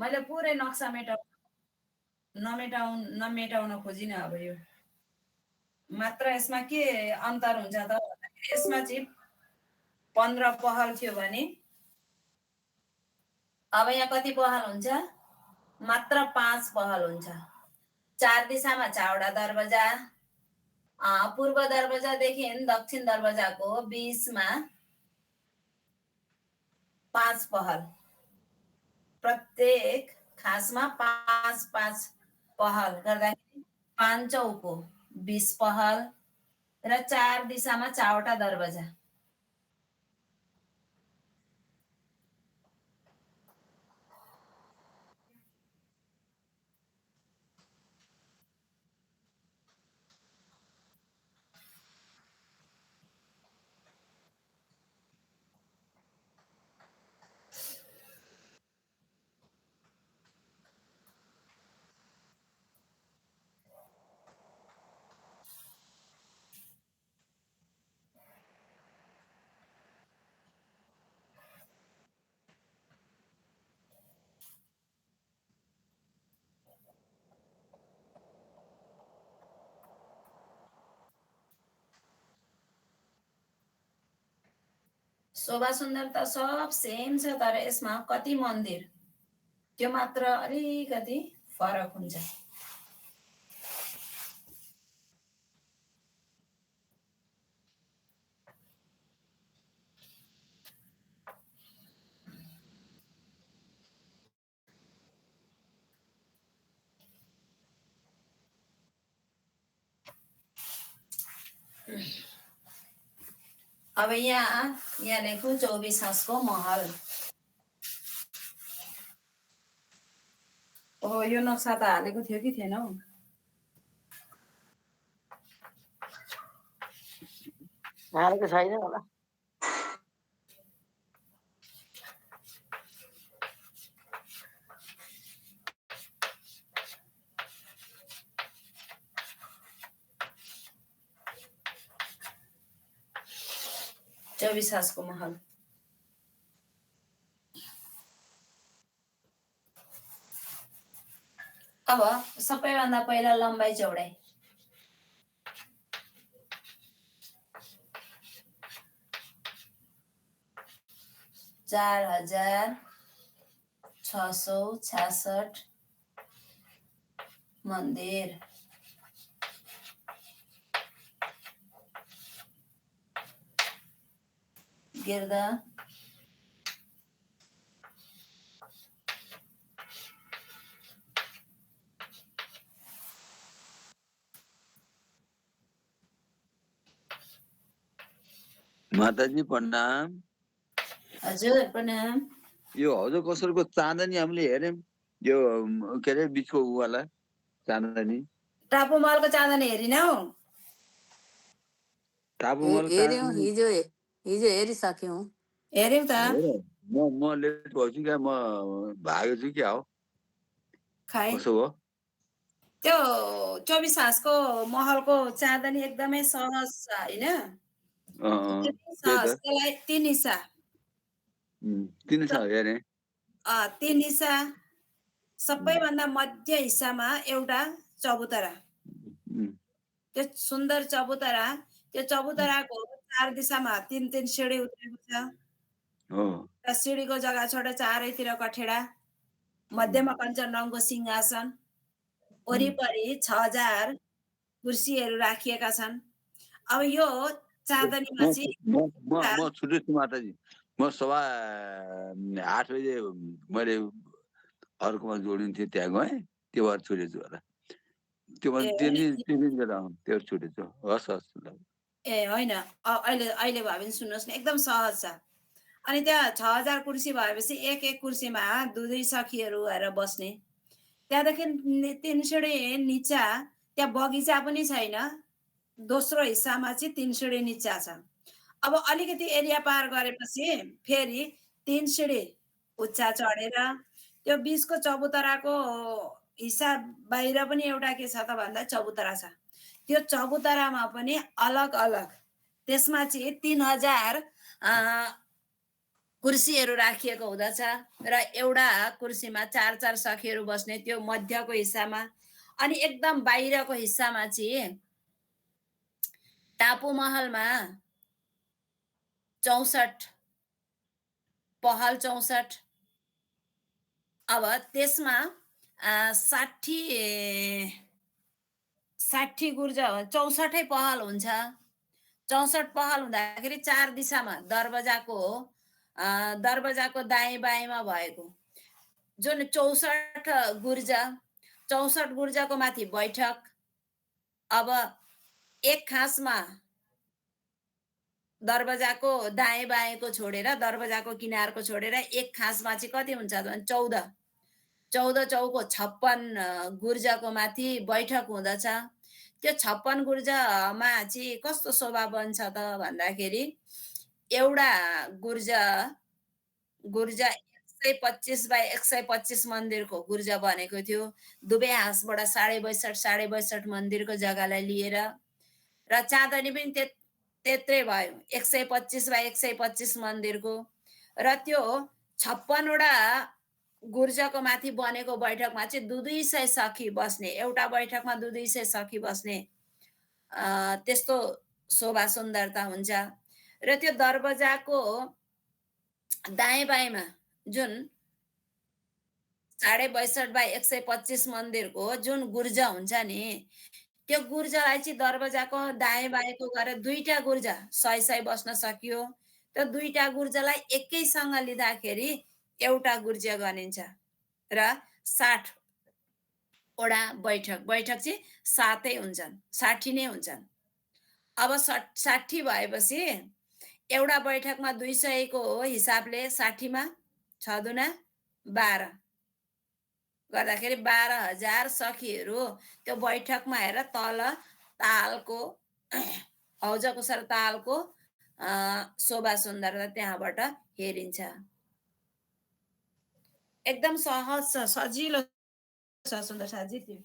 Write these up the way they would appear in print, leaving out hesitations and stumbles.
मैले पुरै नक्सा नमेटाउन खोजिनँ। अब यो मात्र यसमा के अन्तर हुन्छ त भन्दाखेरि यसमा चाहिँ 15 पहल थियो भने अब यहाँ कति पहल हुन्छ? मात्र 5 पहल हुन्छ। 4 दिशामा 4 वटा दरवाजा, पूर्व दरवाजादेखि दक्षिण दरवाजाको बीचमा 5 पहल, प्रत्येक खासमा 5-5 पहल गर्दाखेरि 5 चौको 20 पहल र 4 दिशामा 4 वटा दरवाजा। शोभा सुन्दरता सब सेम छ, तर यसमा कति मन्दिर त्यो मात्र अलिकति फरक हुन्छ। अब यहाँ लेखौँ 24 हाँसको महल। ओ यो नक्सा त हालेको थियो कि थिएन हौ? हालेको छैन होला। चौबीस हाँसको महल। अब सबैभन्दा पहिला लम्बाइ चौडाइ। चार 4,666 मन्दिर। गिर्दा माताजी प्रणाम। हजुर प्रणाम। यो हजुर कसरको चाँदनी हामीले हेर्यौं, यो के अरे बिचको वाला चाँदनी। टापु महलको चाँदनी हेरिनौ? टापु महल हेर्यौं, हिजो हेरिसक्यौं। हेर्यौं त। म लेट भएछु क्या, म भागेको छु क्या हो। खाइ कसो हो? त्यो 24 हाँसको महलको चाँदनी एकदमै सहज छ हैन? सहज। त्यसलाई 3 हिस्सा। 3 हिस्सा हेरेँ। 3 हिस्सा। सबैभन्दा मध्य हिस्सामा एउटा चबुतरा। त्यो सुन्दर चबुतरा, त्यो चबुतराको 4 दिशामा 3-3 सिँढी उत्रेको छ। र सिँढीको जग्गा छोडेर चारैतिर कठेडा, मध्यमा कञ्चनरङ्गको सिंहासन, वरिपरि 6000 कुर्सीहरू राखिएका छन्। अब यो चाँदनीमा चाहिँ म छुटेछु माताजी, म 8:15 बजे मैले अर्कोमा जोडिन्थेँ, त्यहाँ गएँ, त्यो भएर छुटेछु होला। त्यो त्यो छुटेछु। हस् हस्। ए होइन, अहिले भयो भने सुन्नुहोस् न, एकदम सहज छ। अनि त्यहाँ 6000 कुर्सी भएपछि एक कुर्सीमा 2 सखीहरू भएर बस्ने। त्यहाँदेखि 3 सिँढी निचा त्यहाँ बगैँचा पनि छैन। दोस्रो हिस्सामा चाहिँ 3 सिँढी निचा छ। अब अलिकति एरिया पार गरेपछि फेरि 3 सिँढी उच्चा चढेर त्यो बीचको चबुतराको हिस्सा बाहिर पनि एउटा के छ त भन्दा चबुतरा छ। त्यो चबुतरामा पनि अलग अलग, त्यसमा चाहिँ 3000 कुर्सीहरू राखिएको हुँदछ र एउटा कुर्सीमा 4 सखीहरू बस्ने त्यो मध्यको हिस्सामा। अनि एकदम बाहिरको हिस्सामा चाहिँ टापु महलमा 64 पहल 64। अब त्यसमा 60 गुर्जा 64 पहल हुन्छ। 64 पहल हुँदाखेरि 4 दिशामा दरवाजाको दाएँ-बाएँमा भएको जुन 64 गुर्जा, 64 गुर्जाको माथि बैठक। अब एक खाँचमा दरवाजाको दाएँ-बाएँको छोडेर, दरवाजाको किनारको छोडेर एक खाँचमा चाहिँ कति हुन्छ त भने 14, 14 चौको 56 गुर्जाको माथि बैठक हुँदछ। त्यो 56 गुर्जामा चाहिँ कस्तो शोभा बन्छ त भन्दाखेरि एउटा गुर्जा 125 बाई 125 मन्दिरको गुर्जा बनेको थियो। दुवै हाँसबाट 62.5 मन्दिरको जग्गालाई लिएर र चाँदनी पनि त्यत्रै भयो 125 बाई 125 मन्दिरको। र त्यो 56 वटा गुर्जाको माथि बनेको बैठकमा चाहिँ 200 सखी बस्ने, एउटा बैठकमा 200 सखी बस्ने त्यस्तो शोभा सुन्दरता हुन्छ। र त्यो दरवाजाको दाएँ-बाएँमा जुन 62.5 बाई 125 मन्दिरको जुन गुर्जा हुन्छ नि, त्यो गुर्जालाई चाहिँ दरवाजाको दाएँ-बाएँको गरेर 2टा गुर्जा 100 बस्न सकियो। त्यो 2टा गुर्जालाई एकैसँग लिँदाखेरि एउटा गुर्जा गनिन्छ र 60 वटा बैठक चाहिँ 7 हुन्छन्, 60 नै हुन्छन्। अब 60 भएपछि एउटा बैठकमा 200 को हिसाबले 60 मा 6 दुना 12 गर्दाखेरि 12,000 सखीहरू त्यो बैठकमा हेर तल तालको हौजको सर तालको शोभा सुन्दरता त्यहाँबाट हेरिन्छ। एकदम सहज छ, सजिलो छ सुन्दर साथी त्यो।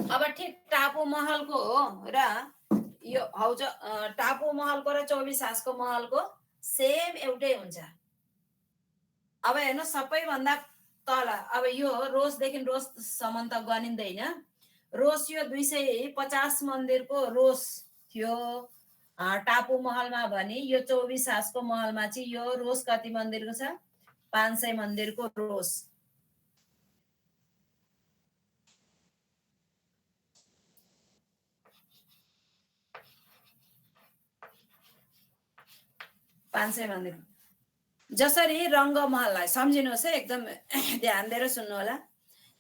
अब ठिक टापु महलको र यो हौज टापु महलको र 24 हाँसको महलको सेम एउटै हुन्छ। अब हेर्नु सबैभन्दा तल अब यो रोसदेखि रोससम्म त गनिँदैन। रोस यो 250 मन्दिरको रोस थियो टापु महलमा भने यो 24 हाँसको महलमा चाहिँ यो रोस कति मन्दिरको छ 500 मन्दिरको रोस। मन्दिर जसरी रङ्गमहललाई सम्झिनुहोस् है, एकदम ध्यान दिएर सुन्नु होला।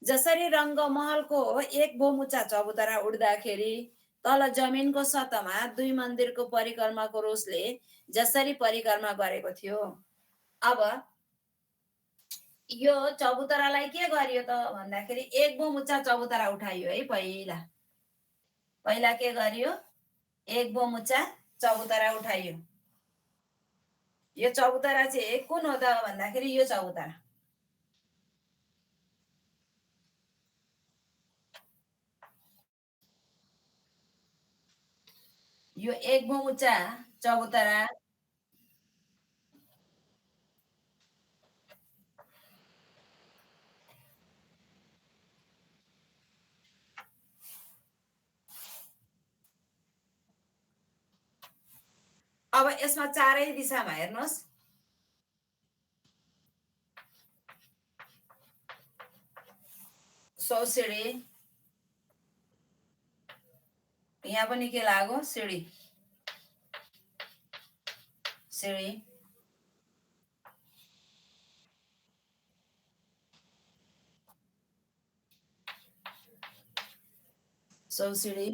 जसरी रङ्गमहलको एक बोमुचा चबुतरा उड्दाखेरि तल जमिनको सतहमा 2 मन्दिरको परिक्रमाको रोसले जसरी परिक्रमा गरेको थियो, अब यो चबुतरालाई के गरियो त भन्दाखेरि एक बोमुचा चबुतरा उठाइयो है। पहिला के गरियो, एक बोमुचा चबुतरा उठाइयो। यो चबुतरा चाहिँ कुन हो त भन्दाखेरि यो चबुतरा, यो एक बोमुचा चबुतरा अब यसमा चारै दिशामा हेर्नुहोस्, सौसिडी यहाँ पनि के लाग्यो सिडी सौसिडी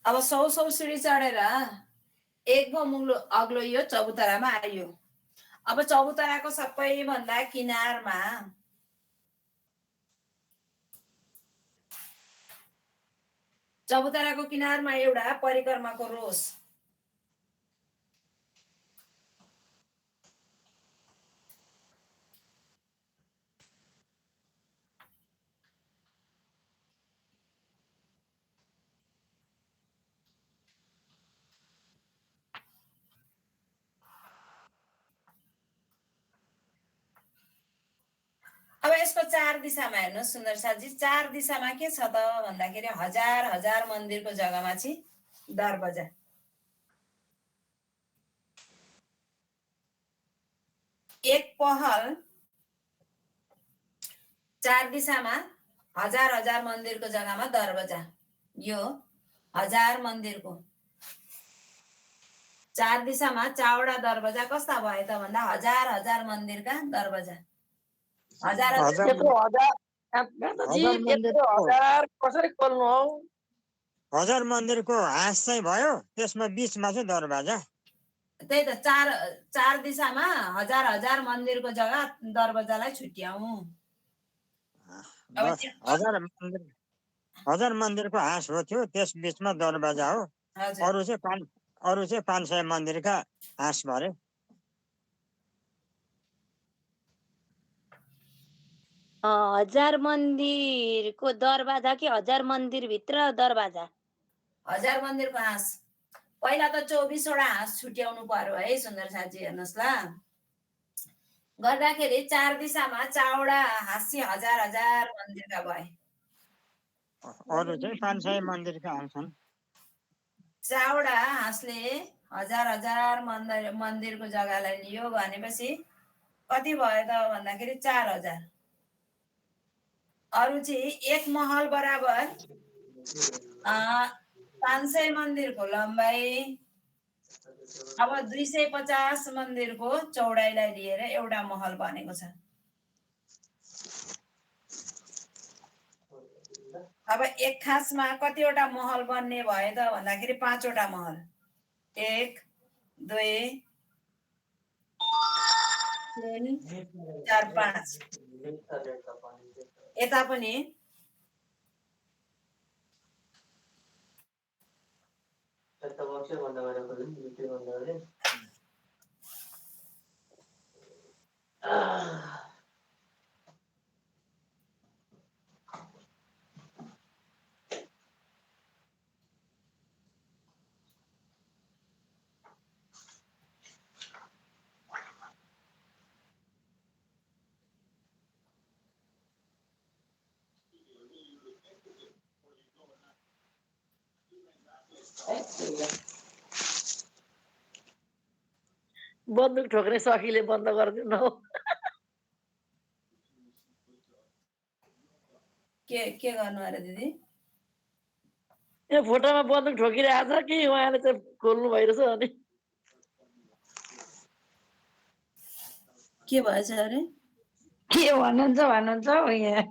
अब सौसिडी चढेर एक मुग्लो अग्लो यो चबुतरामा आइयो। अब चबुतराको सबैभन्दा किनारमा एउटा परिक्रमाको रोस, चार दिशामा हेर्नुहोस् सुन्दर साथजी, चार दिशामा के छ त भन्दाखेरि हजार हजार मन्दिरको जग्गामा चाहिँ दरवाजा। एक पहल चार दिशामा हजार हजार मन्दिरको जग्गामा दरवाजा। यो हजार मन्दिरको चार दिशामा चारवटा दरवाजा कस्ता भए त भन्दा हजार हजार मन्दिरका दरवाजा। हजार हजार त्यत्रो हजार माताजी त्यत्रो हजार कसरी खोल्नु हौ? हजार मन्दिरको हाँस चाहिँ भयो, त्यसमा बीचमा चाहिँ दरवाजा। त्यही त चार चार दिशामा हजार हजार मन्दिरको जग्गा दरवाजालाई छुट्याउँ। अब हजार मन्दिरको हाँस हो थियो, त्यस बीचमा दरवाजा हो। हजुर अरू चाहिँ 500 मन्दिरका हाँस भरे। हजार मन्दिरको दरवाजा कि हजार मन्दिरभित्र दरवाजा? हजार मन्दिरको हाँस। पहिला त 24 वटा हाँस छुट्याउनु पर्यो है सुन्दर साथी, हेर्नुहोस् ल। गर्दाखेरि चार दिशामा चारवटा हाँसी हजार हजार मन्दिरका भए। अरू चाहिँ 500 मन्दिरका हुन्छन्। चारवटा हाँसले हजार हजार मन्दिरको जग्गालाई लियो भनेपछि कति भयो त भन्दाखेरि 4000। अरू चाहिँ एक महल बराबर 500 मन्दिरको लम्बाइ। अब 250 मन्दिरको चौडाइलाई लिएर एउटा महल बनेको छ। अब एक खासमा कतिवटा महल बन्ने भयो त भन्दाखेरि 5 वटा महल। 1 2 3 4 5। यता पनि बन्दुक ठोक्ने सखीले बन्द गरिदिनु हौ। के गर्नु अरे दिदी? यो फोटोमा बन्दुक ठोकिरहेको छ कि उहाँले चाहिँ खोल्नु भइरहेछ अनि के भएछ अरे? के भन्नुहुन्छ हौ यहाँ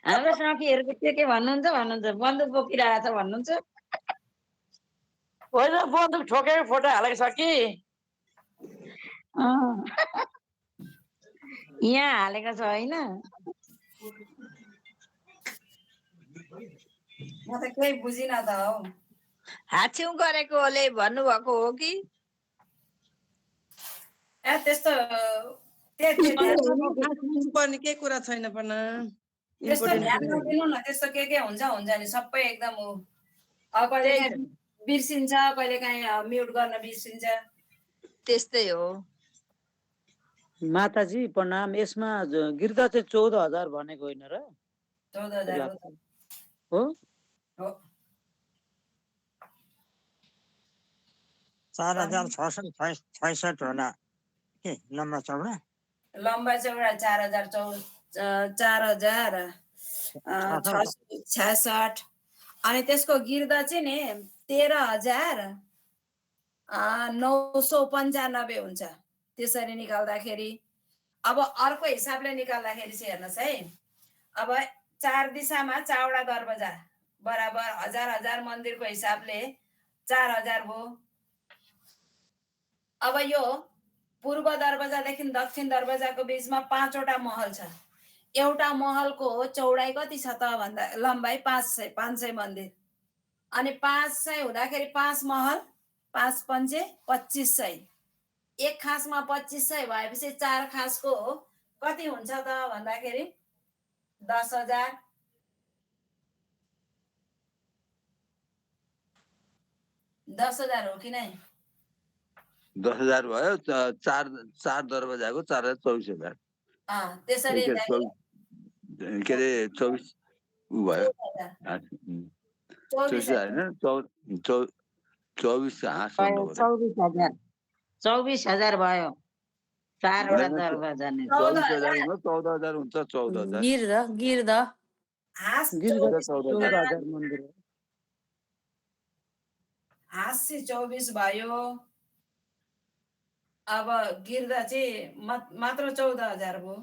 हाम्रो साथीहरूको के भन्नुहुन्छ बन्दुक बोकिरहेको छ भन्नुहुन्छ। होइन, बन्दुक ठोकेको फोटो हालेको छ कि यहाँ हालेको छ होइन। म त केही बुझिनँ त हौ। हाछ्यौँ गरेकोले भन्नुभएको हो कि? ए त्यस्तो पर्ने केही कुरा छैन पण त्यस्तो ध्यान नदिनु न। त्यस्तो के हुन्छ नि सबै एकदम हो। अब कहिले बिर्सिन्छ, कहिले काहीँ म्युट गर्न बिर्सिन्छ, त्यस्तै हो। माताजी प्रणाम। यसमा गिर्दा चाहिँ 14,000 भनेको होइन र? 14,000 हो। 4666 होला के लम्बा चौडा? लम्बा चौडा 4066। अनि त्यसको गिर्दा चाहिँ नि 13,995 हुन्छ। त्यसरी निकाल्दाखेरि अब अर्को हिसाबले निकाल्दाखेरि चाहिँ हेर्नुहोस् है। अब चार दिशामा चारवटा दरवाजा बराबर हजार हजार मन्दिरको हिसाबले 4000 भयो। अब यो पूर्व दरवाजादेखि दक्षिण दरवाजाको बीचमा 5 वटा महल छ। एउटा महलको चौडाइ कति छ त भन्दा लम्बाइ 500 मन्दिर। अनि 500 हुँदाखेरि 5 महल 5 पंचे 2500। एक खासमा 2500 भएपछि 4 खासको कति हुन्छ त भन्दाखेरि 10,000। 10,000 हो कि नै? 10,000 भयो। चार दरवाजाको 4,24,000। त्यसरी के अरे 24 ऊ भयो 24 होइन 24 हाँस भन्नु पर्यो 24,000 24,000 भयो 4वटा होइन, दरवाजा नै 24,000 हुन्छ 14,000 हुन्छ 14,000 गिर्द हाँस गिर्दा 24 14,000 मन्दिर हो। हाँस चाहिँ 24 भयो। अब गिर्दा चाहिँ मात्र 14,000 भयो।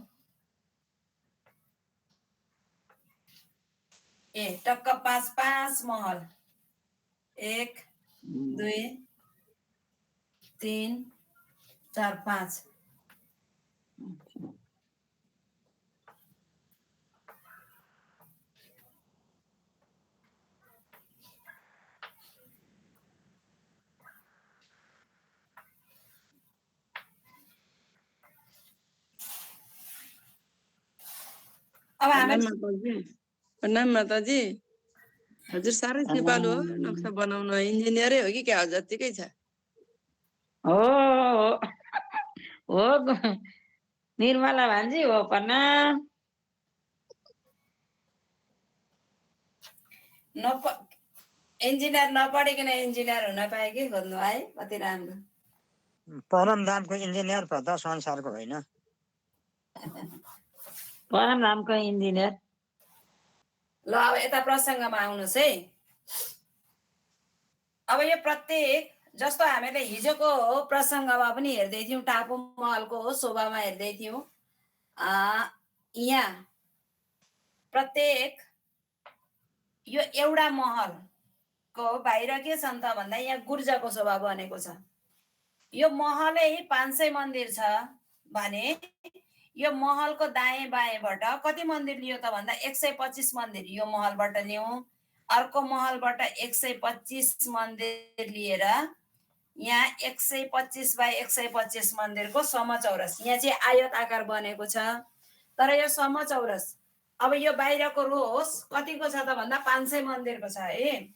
टक्क 5 महल 1 2 3 4 5 अब हामी प्रणाम माताजी। हजुर साह्रै सिपालु हो, नक्सा बनाउन इन्जिनियरै हो कि क्या हो? जत्तिकै छ। हो हो निर्मला भान्जी हो प्रणाम। इन्जिनियर नपढिकन इन्जिनियर हुन पाए के खोज्नु है, कति राम्रो। परमधामको इन्जिनियर पो त, संसारको होइन। परमधामको इन्जिनियर। ल अब यता प्रसङ्गमा आउनुहोस् है। अब यो प्रत्येक जस्तो हामीले हिजोको प्रसङ्गमा पनि हेर्दै थियौँ, टापु महलको शोभामा हेर्दै थियौँ। यहाँ प्रत्येक यो एउटा महलको बाहिर के छ त भन्दा यहाँ गुर्जाको शोभा बनेको छ। यो महलै 500 मन्दिर छ भने यो महलको दाएँ बाएँबाट कति मन्दिर लियो त भन्दा 125 मन्दिर यो महलबाट ल्याउँ। अर्को महलबाट 125 मन्दिर लिएर यहाँ 125 बाई 125 मन्दिरको समचौरस यहाँ चाहिँ आयत आकार बनेको छ। तर यो समचौरस अब यो बाहिरको रोस कतिको छ त भन्दा 500 मन्दिरको छ है।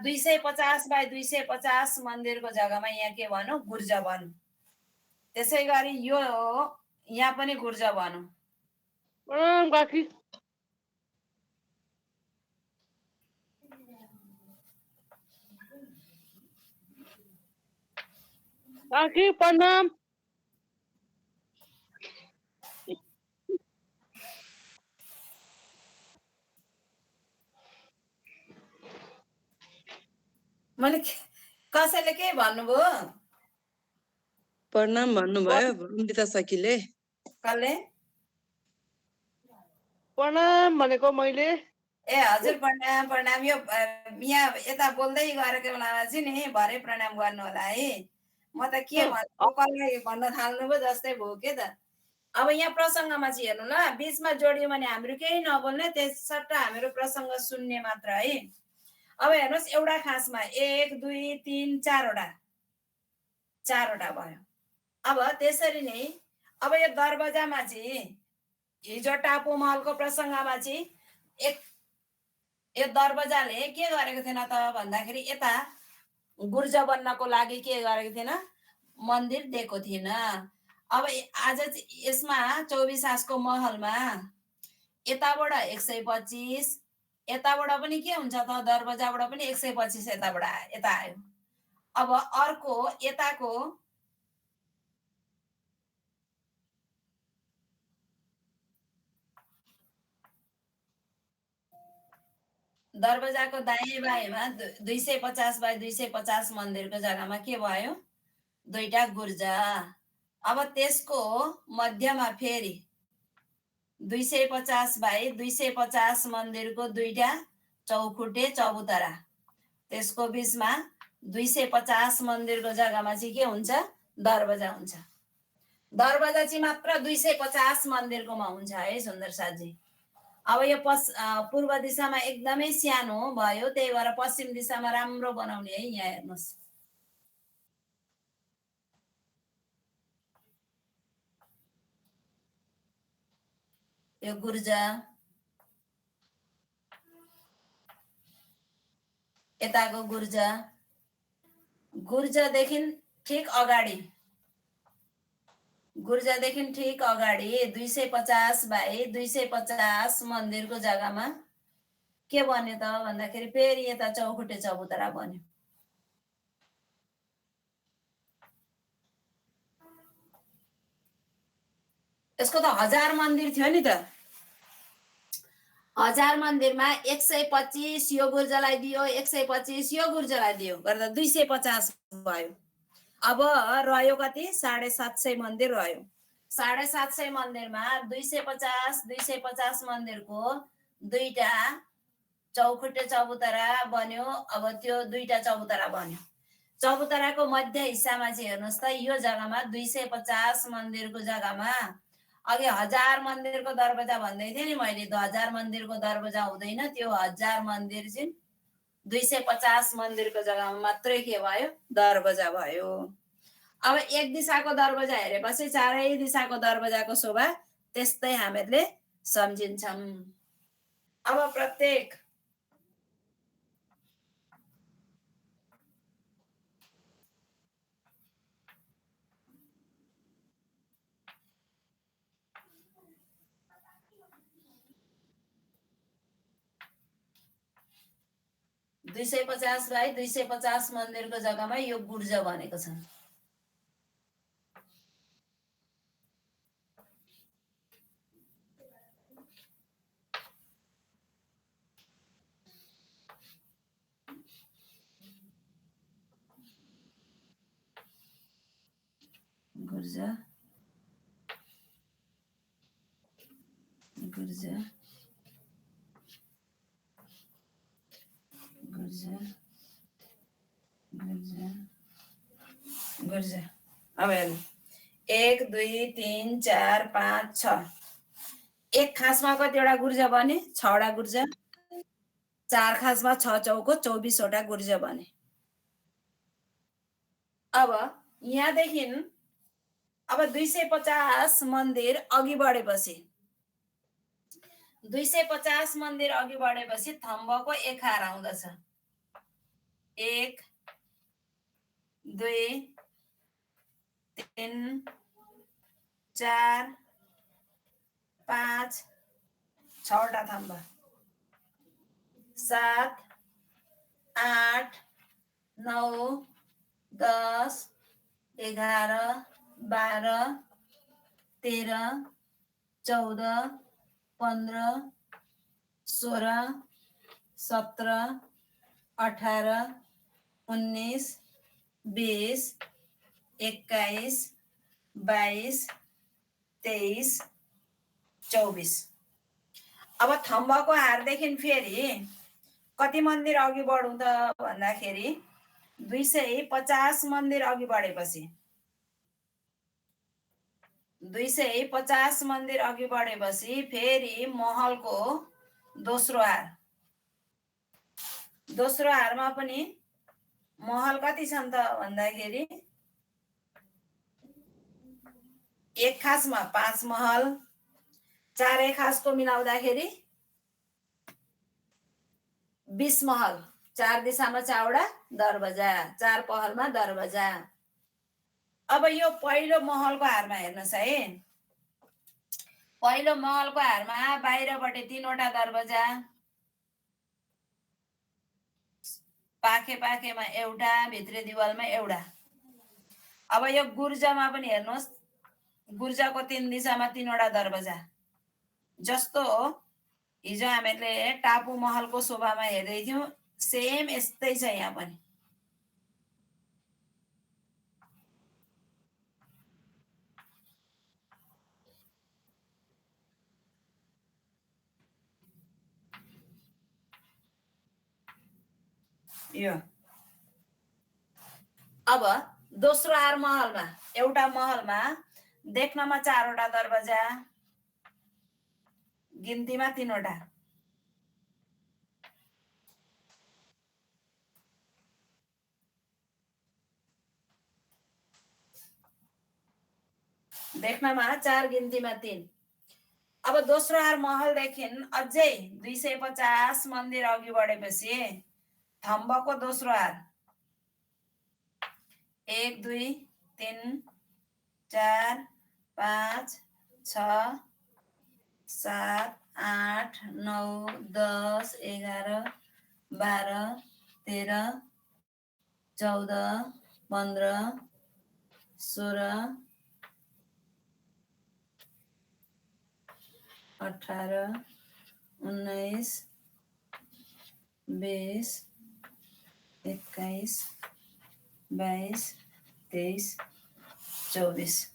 250 बाई 250 मन्दिरको जग्गामा यहाँ के भनौँ, गुर्जा भनौँ। त्यसै गरी यो यहाँ पनि गुर्जा भनौँ। काकी प्रणाम। मैले कसैले के भन्नुभयो? प्रणाम भन्नुभयो अमृता सखीले। कसले? प्रणाम भनेको मैले। ए हजुर प्रणाम प्रणाम। यो यहाँ यता बोल्दै गरेको बेलामा चाहिँ नि भरे प्रणाम गर्नु होला है। म त के भन्नु कसलाई भन्न थाल्नुभयो जस्तै भयो के त। अब यहाँ प्रसङ्गमा चाहिँ हेर्नु ल, बिचमा जोड्यो भने हाम्रो केही नबोल्ने, त्यसर्थ हाम्रो प्रसङ्ग सुन्ने मात्र है। अब हेर्नुहोस् एउटा खासमा 1 2 3 4वटा भयो। अब त्यसरी नै अब यो दरवाजामा चाहिँ हिजो टापु महलको प्रसङ्गमा चाहिँ यो दरवाजाले के गरेको थिएन त भन्दाखेरि यता गुर्जा बन्नको लागि के गरेको थिएन, मन्दिर दिएको थिएन। अब आज यसमा 24 हाँसको महलमा यताबाट 125, यताबाट पनि के हुन्छ त दरवाजाबाट पनि 125 यताबाट यता आयो। अब अर्को यताको दरवाजाको दाहिने बाएमा 250 बाई 250 मन्दिरको जग्गामा के भयो, 2टा गुर्जा। अब त्यसको मध्यमा फेरि 250 बाई 250 मन्दिरको 2टा चौखुटे चबुतरा। त्यसको बिचमा 250 मन्दिरको जग्गामा चाहिँ के हुन्छ, दरवाजा हुन्छ। दरवाजा चाहिँ मात्र 250 मन्दिरकोमा हुन्छ है सुन्दर साथजी। अब यो पूर्व दिशामा एकदमै सानो भयो, त्यही भएर पश्चिम दिशामा राम्रो बनाउने है। यहाँ हेर्नुहोस् यो गुर्जा, यताको गुर्जा, गुर्जादेखि ठिक अगाडि गुर्जादेखि ठिक अगाडि 250 बाई 250 मन्दिरको जग्गामा के बन्यो त भन्दाखेरि फेरि यता चौखुट्टे चबुतरा बन्यो। यसको त 1000 मन्दिर थियो नि त। 1000 मन्दिरमा 125 यो गुर्जालाई दियो, 125 यो गुर्जालाई दियो गर्दा 250 भयो। अब रह्यो कति 750 मन्दिर रह्यो। 750 मन्दिरमा 250 मन्दिरको दुईटा चौखुट्टे चबुतरा बन्यो। अब त्यो दुईटा चबुतरा बन्यो। चबुतराको मध्य हिस्सामा चाहिँ हेर्नुहोस् त यो जग्गामा 250 मन्दिरको जग्गामा अघि 1000 मन्दिरको दरवाजा भन्दै थिएँ नि मैले, 1000 मन्दिरको दरवाजा हुँदैन, त्यो 1000 मन्दिर चाहिँ 250 मन्दिरको जग्गामा मात्रै के भयो दरवाजा भयो। अब एक दिशाको दरवाजा हेरेपछि चारै दिशाको दरवाजाको शोभा त्यस्तै हामीहरूले सम्झिन्छौँ। अब प्रत्येक दुई 250 बाई 250 मन्दिरको जग्गामा यो गुर्जा बनेको छ। गुर्जा गुर्जा गुर्जा गुर्जा गुर्जा। अब हेर्नु 1 2 3 4 5 6 एक खासमा कतिवटा गुर्जा बने 6 वटा गुर्जा। 4 खासमा 6 चौको 24 वटा गुर्जा बने। अब यहाँदेखि अब 250 मन्दिर अघि बढेपछि 250 मन्दिर अघि बढेपछि थम्बको एकार आउँदछ। 1 2 3 4 5 6 वटा थम्ब, 7 8 9 10 11 12 13 14 15 16 17 18 19 20 21 22 23 24। अब थम्बको हारदेखि फेरि कति मन्दिर अघि बढौँ त भन्दाखेरि 250 मन्दिर अघि बढेपछि 250 मन्दिर अघि बढेपछि फेरि महलको दोस्रो हार। दोस्रो हारमा पनि महल कति छन् त भन्दाखेरि एक खासमा 5 महल, चारै खासको मिलाउँदाखेरि 20 महल, 4 दिशामा 4 वटा दरवाजा, 4 पहलमा दरवाजा। अब यो पहिलो महलको हारमा हेर्नुहोस् है। पहिलो महलको हारमा बाहिरबाट 3 वटा दरवाजा, पाखे पाखेमा एउटा, भित्री दिवालमा एउटा। अब यो गुर्जामा पनि हेर्नुहोस्, गुर्जाको 3 दिशामा 3 वटा दरवाजा। जस्तो हिजो हामीले टापु महलको शोभामा हेर्दै थियौं सेम यस्तै छ यहाँ पनि। यो अब दोस्रो हार महलमा एउटा महलमा देख्नमा 4 वटा दरवाजा, गिन्तीमा 3 वटा। देख्नमा 4 गिन्तीमा 3। अब दोस्रो हार महलदेखि अझै 250 मन्दिर अघि बढेपछि थम्बको दोस्रो हार 1 2 3 4 5 6 7 8 9 10 11 12 13 14 15 16 18 19 20 21 22 23 24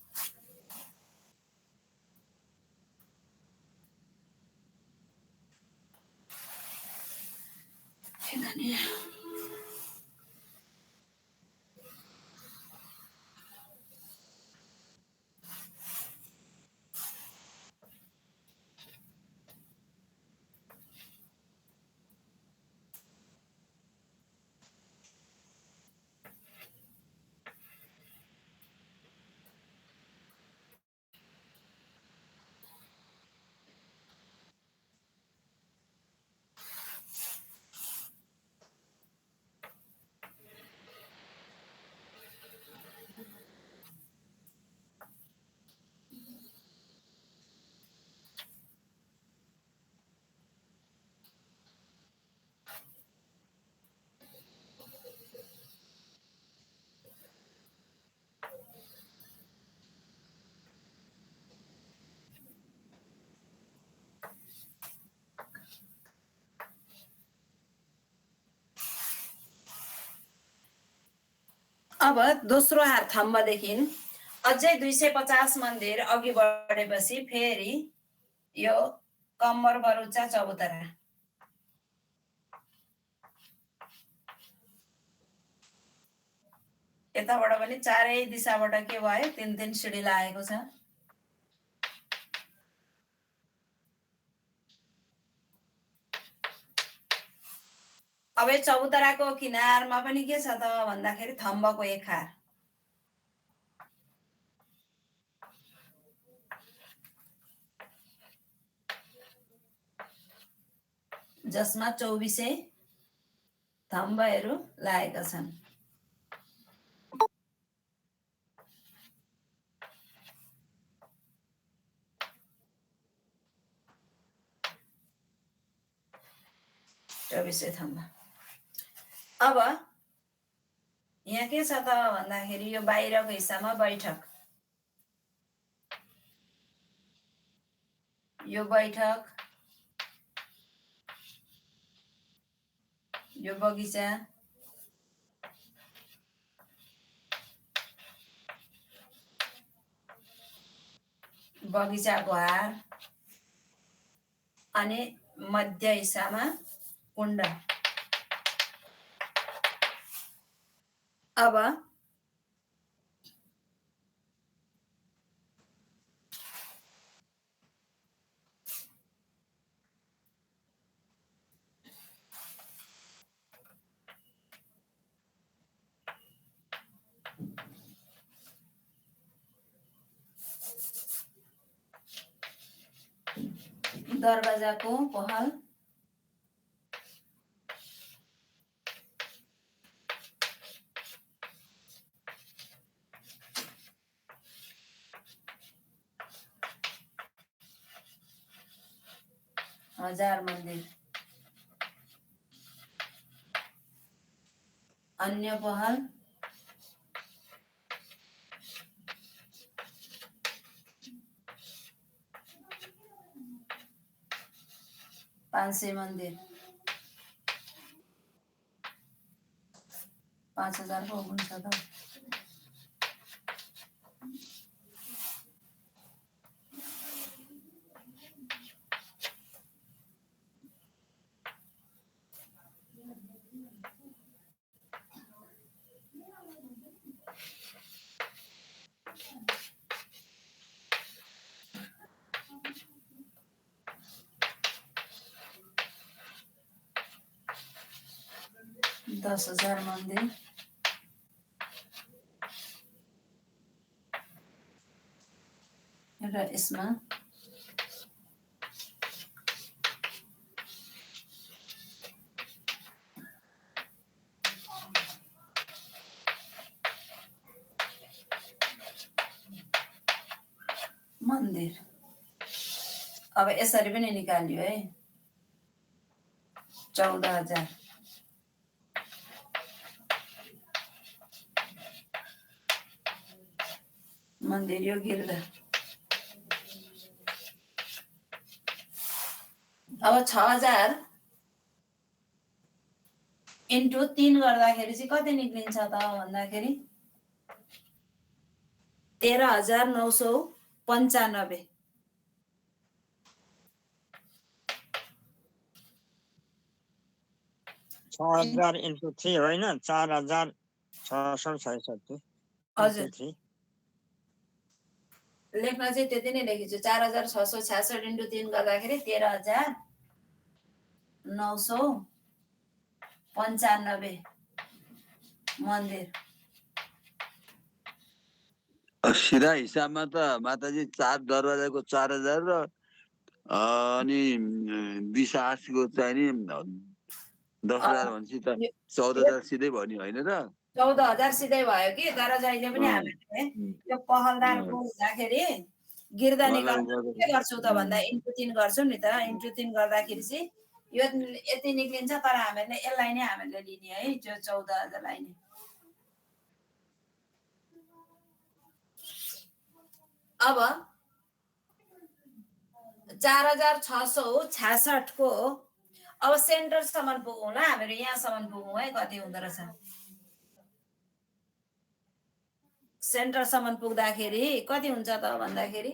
अब दोस्रो हात थम्बदेखि अझै 250 मन्दिर अघि बढेपछि फेरि यो कम्मर बरुचा चौतरा यताबाट पनि चारै दिशाबाट के भयो 3-3 सिडी लागेको छ अब यो चौतराको किनारमा पनि के छ त भन्दाखेरि थम्बको एक खार जसमा 24 थम्बहरू लागेका छन् थम्ब अब यहाँ के छ त भन्दाखेरि यो बाहिरको हिस्सामा बैठक यो बैठक यो बगैँचा बगैँचाको हार अनि मध्य हिस्सामा कुण्ड अब दरवाजाको पहल हजार मन्दिर अन्य पहल पाँच मन्दिर 5000 को हुन्छ त 10,000 मन्दिर र यसमा मन्दिर अब यसरी पनि निकाल्यो है 14,000 मन्दिर यो गिर्दा अब 6,000 इन्टु 3 गर्दाखेरि चाहिँ कति निक्लिन्छ त भन्दाखेरि 13,995 6,000 इन्टु 3 होइन 4,666 हजुर 3 लेख्न चाहिँ त्यति नै लेखेछु 4,666 इन्टु 3 गर्दाखेरि 13,995 मन्दिर सिधा हिसाबमा त माताजी 4 दरवाजाको 4,000 र अनि 20 को चाहिँ नि 10,000 भनेपछि त 14,000 सिधै भन्यो होइन र 14,000 सिधै भयो कि तर जहिले पनि हामीले यो पहलदारको हुँदाखेरि गिर्दा निकाल्दा के गर्छौँ त भन्दा इन्टु 3 गर्छौँ नि त इन्टु 3 गर्दाखेरि चाहिँ यो यति निक्लिन्छ तर हामीले यसलाई नै हामीले लिने है त्यो 14,000 लाई नै अब 4,666 को अब सेन्टरसम्म पुगौँ ल हामीहरू यहाँसम्म पुगौँ है कति हुँदो रहेछ सेन्टरसम्म पुग्दाखेरि कति हुन्छ त भन्दाखेरि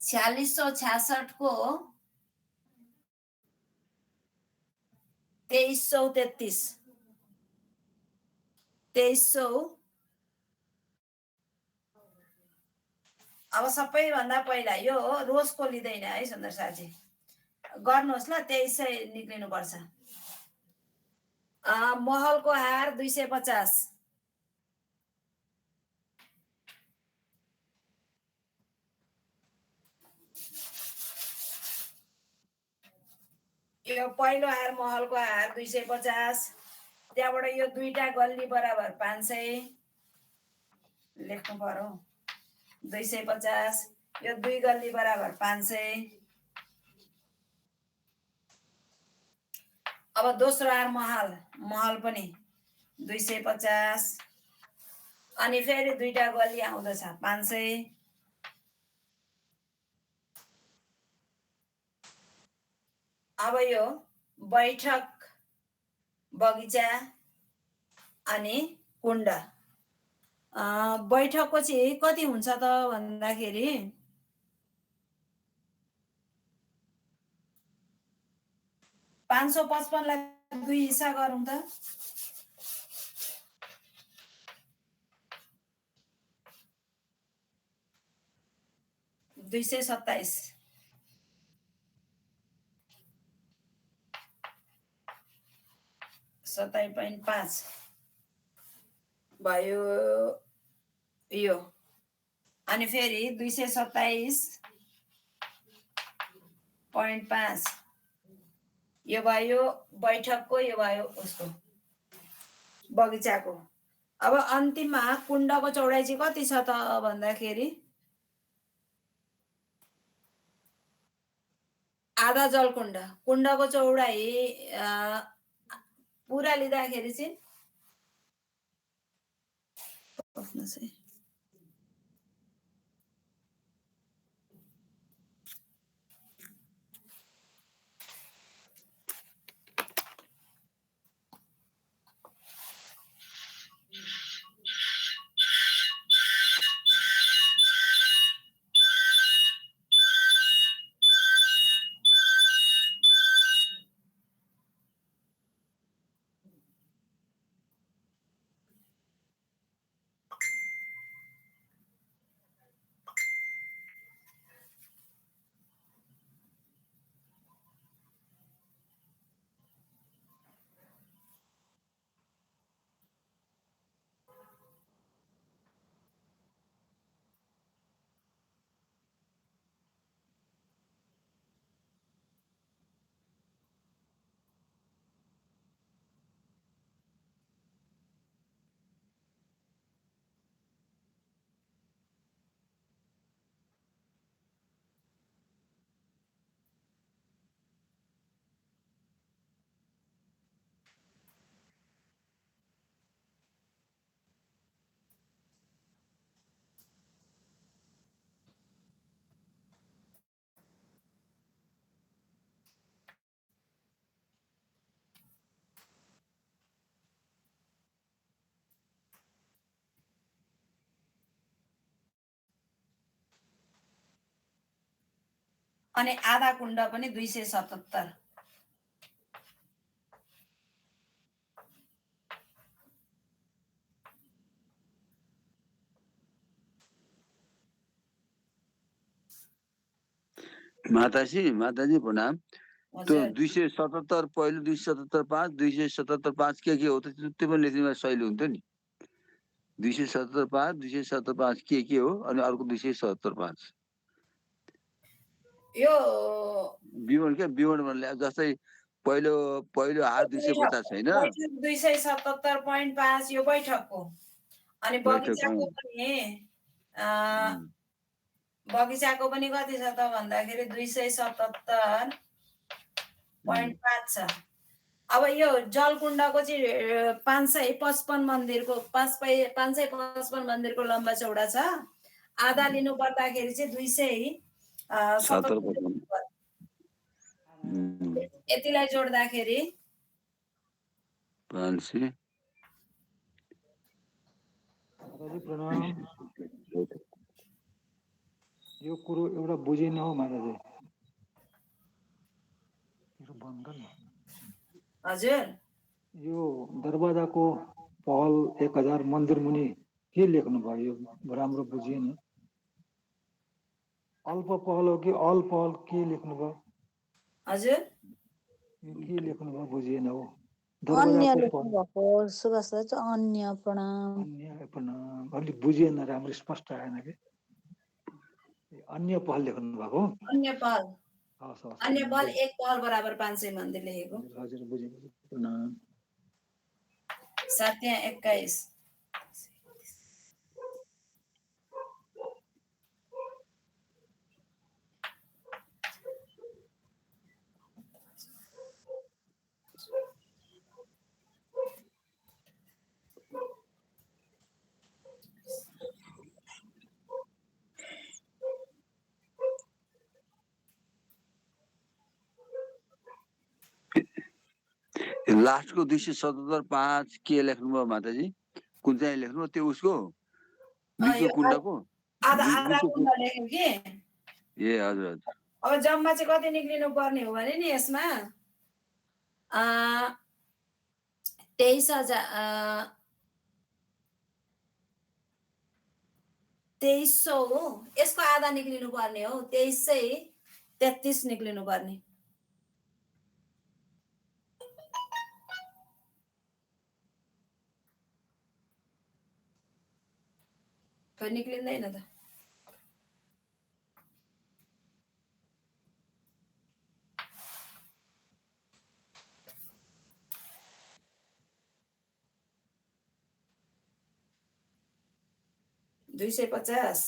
4,666 को 2,333 2,300 अब सबैभन्दा पहिला यो रोजको लिँदैन है सुन्दर साथी गर्नुहोस् ल 2,300 निक्लिनु पर्छ महलको हार 250 यो पहिलो हार महलको हार 250 त्यहाँबाट यो दुईटा गल्ली बराबर 500 लेख्नु पर्यो 250 यो दुई गल्ली बराबर 500 अब दोस्रो हार महल पनि 250 अनि फेरि दुईटा गल्ली आउँदछ 500 अब यो बैठक बगैँचा अनि कुण्ड बैठकको चाहिँ कति हुन्छ त भन्दाखेरि 555 लाई 2 हिस्सा गरौँ त दुई 27.5 भयो यो अनि फेरि 227.5 यो भयो बैठकको यो भयो उसको बगैँचाको अब अन्तिममा कुण्डको चौडाइ चाहिँ कति छ त भन्दाखेरि आधा जलकुण्ड कुण्डको चौडाइ पुरा लिँदाखेरि चाहिँ अनि आधा कुण्ड पनि 277। माताजी प्रणाम। त्यो हजुर 277 पहिलो 277 5 277 5 के हो त त्यो पनि लेख्दिनु सहिलो हुन्थ्यो नि। 277 5 277 5 के हो अनि अर्को 277 5 यो विवरण भन्ने जस्तै पहिलो हार 250 छैन 277.5 यो बैठकको अनि बगैँचाको पनि बगैँचाको पनि कति छ त भन्दाखेरि 277.5 छ। अब यो जलकुण्डको चाहिँ 555 मन्दिरको 555 मन्दिरको लम्बा चौडा छ। आधा लिनु पर्दाखेरि चाहिँ 277 यतिलाई जोड्दाखेरि 500 प्रणाम। यो कुरो एउटा बुझिन हो माताजी। हजुर यो दरवाजाको पहल 1000 मन्दिर मुनि के लेख्नु भयो? यो राम्रो बुझिएन। अल्प पहल हो कि अल पहल के लेख्नु भयो? हजुर यो के लेख्नु भयो बुझिएन हो। अन्य लेख्नु भएको सुभाष दाजु अन्य प्रणाम। अन्य प्रणाम अलिक बुझिएन, राम्रो स्पष्ट आएन कि। अन्य पहल लेख्नु भएको? अन्य पहल हस् हस् अन्य पहल एक पहल बराबर 500 मन्दिर लेखेको। हजुर बुझेँ प्रणाम। सत्य 21 लास्टको 277 5 के लेख्नु भयो माताजी? कुन चाहिँ लेख्नु त्यो उसको विश्व कुण्डको आधा कुण्ड लेख्यो कि। ए हजुर हजुर। अब जम्मा चाहिँ कति निक्लिनु पर्ने हो भने नि यसमा 2300 हो। यसको आधा निक्लिनु पर्ने हो 2333 निक्लिनु पर्ने। खै निक्लिँदैन त। दुई 250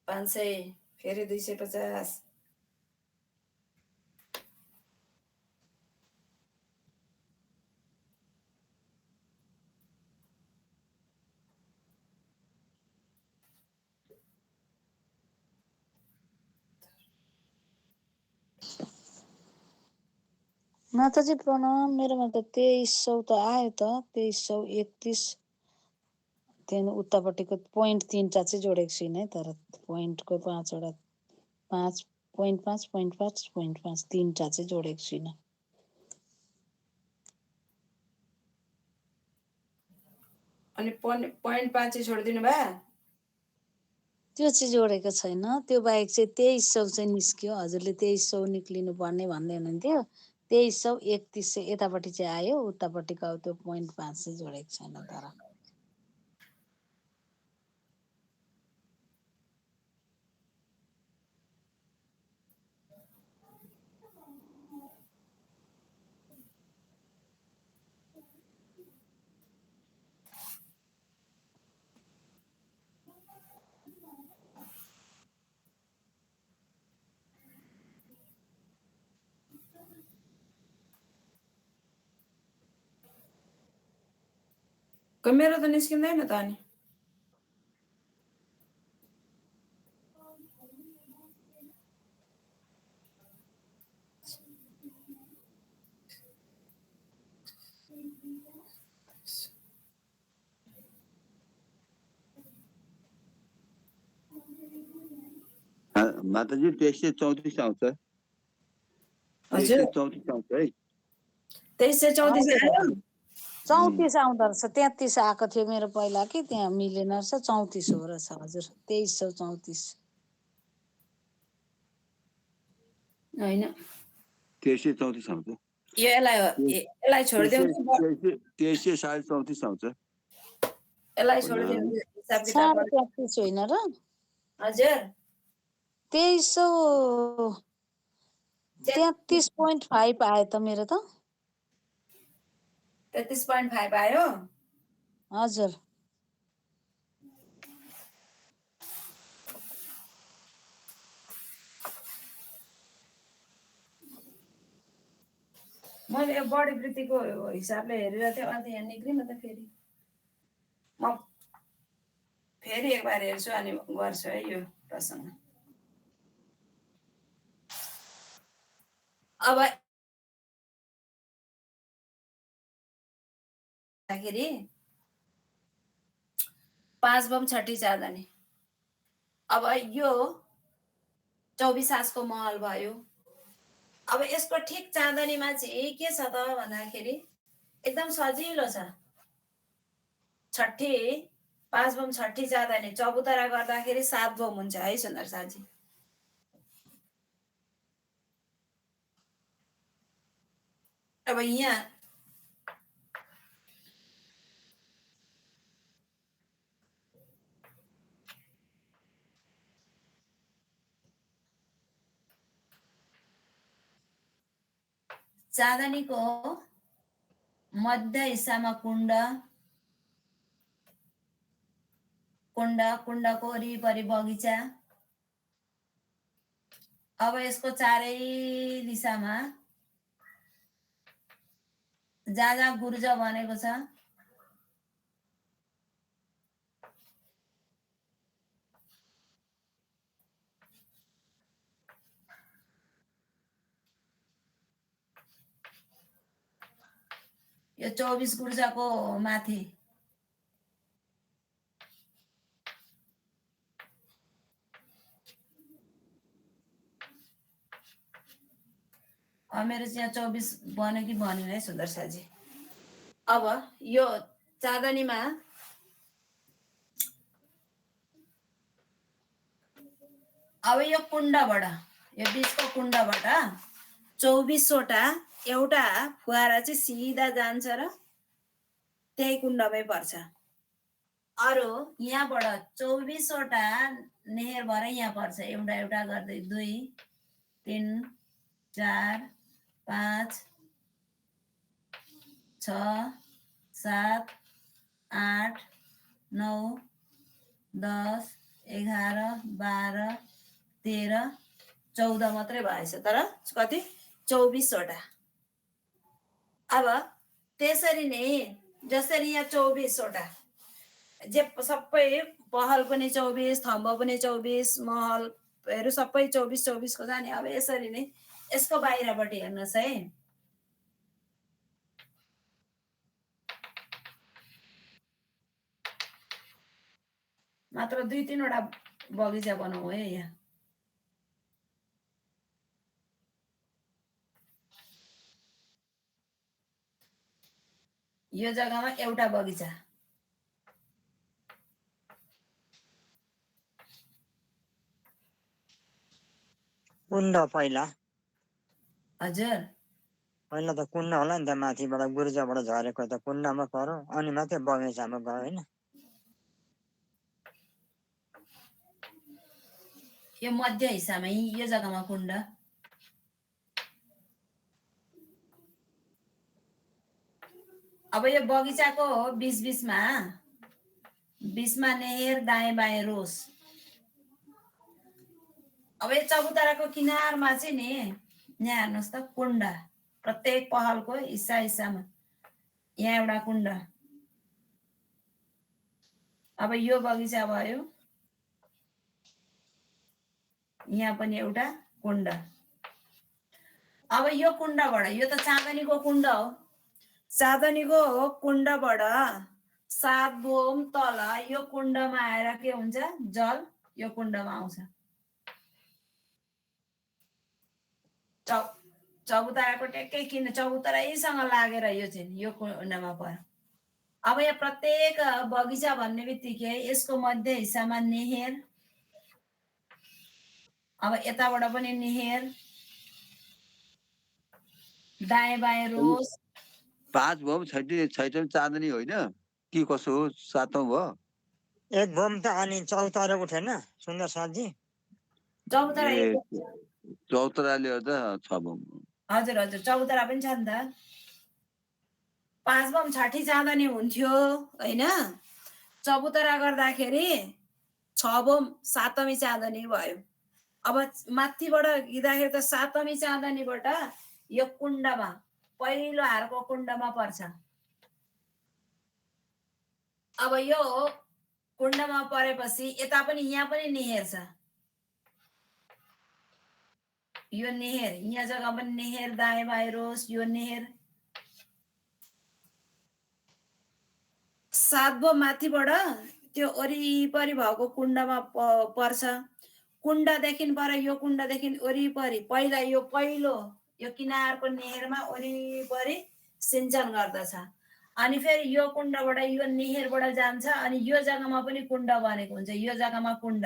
500 फेरि 250 माताजी प्रणाम। मेरोमा त 2300 त आयो त 2331। त्यहाँदेखि उतापट्टिको पोइन्ट 3टा चाहिँ जोडेको छुइनँ है, तर पोइन्टको 5वटा 5.5 3टा चाहिँ जोडेको छुइनँ। अनि पोइन्ट 5 चाहिँ छोडिदिनु भयो? त्यो चाहिँ जोडेको छैन। त्यो बाहेक चाहिँ 2300 चाहिँ निस्क्यो। हजुरले 2300 निक्लिनु पर्ने भन्दै हुनुहुन्थ्यो। 2331 यतापट्टि चाहिँ आयो, उतापट्टिको अब त्यो पोइन्ट 5 चाहिँ जोडेको छैन तर। मेरो त निस्किँदैन त अनि। माताजी 2334 आउँछ। हजुर 2334 आउँछ है। 2334 आयो। 34 आउँदो रहेछ, 33 आएको थियो मेरो पहिला कि त्यहाँ मिलेन रहेछ, 34 हो रहेछ हजुर, 2334। होइन 2334 आउँछ। यो यसलाई छोडिदिउँ कि 2334 आउँछ। यसलाई छोडिदिउँ कि हिसाब किताब साढे 33 होइन र? हजुर 2333.5 आयो त मेरो त। 33.5 आयो। हजुर मैले यो बढी वृत्तिको हिसाबले हेरेर थिएँ, अन्त यहाँ निक्लिन त फेरि। म फेरि एक बार हेर्छु अनि गर्छु है यो प्रसङ्ग। अब 5 बम 6 चाँदनी। अब यो 24 आसको महल भयो। अब यसको ठिक चाँदनीमा चाहिँ के छ त भन्दाखेरि एकदम सजिलो छ। 5 बम 6 चाँदनी चबुतरा गर्दाखेरि 7 बम हुन्छ है सुन्दर साजी। अब यहाँ चाँदनीको मध्य हिस्सामा कुण्ड, कुण्डको वरिपरि बगैँचा। अब यसको चारै दिशामा जहाँ गुर्ज बनेको छ यो 24 गुर्जको माथि मेरो चाहिँ यहाँ 24 बन्यो कि बनेन है सुन्दर साजी। अब यो चाँदनीमा अब यो कुण्डबाट, यो बीचको कुण्डबाट 24 वटा एउटा फुवारा चाहिँ सिधा जान्छ र त्यही कुण्डमै पर्छ। अरू यहाँबाट 24 वटा नेहेर भएर यहाँ पर्छ, एउटा एउटा गर्दै 2 3 4 5 6 7 8 9 10 11 12 13 14 मात्रै भएछ, तर कति 24 वटा। अब त्यसरी नै जसरी यहाँ 24 वटा जे सबै पहल पनि 24, थम्ब पनि 24, महलहरू सबै 24 को जाने। अब यसरी नै यसको बाहिरबाट हेर्नुहोस् है। मात्र 2-3 वटा बगैँचा बनाऊ है यहाँ। यो जग्गामा एउटा बगैँचा। कुण्ड पहिला हजुर पहिला त कुण्ड होला नि त, माथिबाट गुर्जाबाट झरेको त कुण्डमा पर्यो अनि मात्रै बगैँचामा गयो होइन। यो मध्य हिस्सामा यो जग्गामा कुण्ड। अब यो बगैँचाको बीचमा नेहेर, दाएँ बाएँ रोस। अब यो चबुतराको किनारमा चाहिँ नि यहाँ हेर्नुहोस् त कुण्ड, प्रत्येक पहलको हिस्सामा यहाँ एउटा कुण्ड। अब यो बगैँचा भयो, यहाँ पनि एउटा कुण्ड। अब यो कुण्डबाट, यो त चाँदनीको कुण्ड हो, चाँदनीको कुण्डबाट 7 बोम तल यो कुण्डमा आएर के हुन्छ, जल यो कुण्डमा आउँछ। चौताराको टेक्कै किन चौतारैसँग लागेर यो चाहिँ यो कुण्डमा पर्यो। अब यहाँ प्रत्येक बगैँचा भन्ने बित्तिकै यसको मध्य हिस्सामा नेहेर, अब यताबाट पनि नेहेर, दाएँ बाएँ रोस। 5 भयो, छैटौँ चाँदनी होइन कि कसो हो? 7औं भयो? एक बोम त अनि चौतारो उठेन सुन्दर साथजी? चौतारा ए चौताराले गर्दा 6 भयो। हजुर हजुर चौतारा पनि छ नि त। 5 बम 60 चाँदनी हुन्थ्यो होइन, चौतारा गर्दाखेरि 6 बम 7औं चाँदनी भयो। अब माथिबाट गिर्दाखेरि त 7औं चाँदनीबाट यो कुण्डमा पहिलो हारको कुण्डमा पर्छ। अब यो कुण्डमा परेपछि यता पनि यहाँ पनि नेहेर छ, यो नेहेर यहाँ जग्गा पनि नेहेर, दाएँ बाएँ रोस, यो नेहेर। 7 बम माथिबाट त्यो वरिपरि भएको कुण्डमा पर्छ। कुण्डदेखि पर यो कुण्डदेखि वरिपरि पहिला यो पहिलो यो किनारको नेहेरमा वरिपरि सिञ्चन गर्दछ। अनि फेरि यो कुण्डबाट यो नेहेरबाट जान्छ अनि यो जग्गामा पनि कुण्ड बनेको हुन्छ। यो जग्गामा कुण्ड,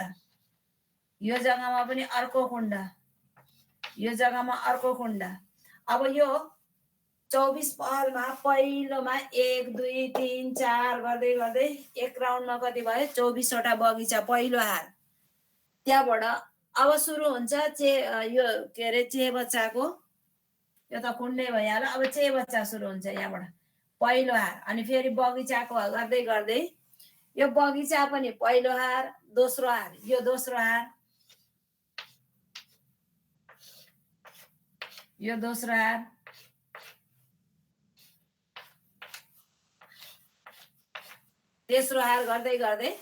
यो जग्गामा पनि अर्को कुण्ड, यो जग्गामा अर्को कुण्ड। अब यो 24 पहलमा पहिलोमा 1 2 3 4 गर्दै गर्दै एक राउन्डमा कति भयो? 24 वटा बगैँचा पहिलो हार। त्यहाँबाट अब सुरु हुन्छ यो के अरे चे बच्चाको, यो त कुण्डै भइहाल्यो। अब चे बच्चा सुरु हुन्छ यहाँबाट पहिलो हार। अनि फेरि बगैँचाको गर्दै गर्दै यो बगैँचा पनि पहिलो हार, दोस्रो हार, यो दोस्रो हार, यो दोस्रो हार, तेस्रो हार गर्दै गर्दै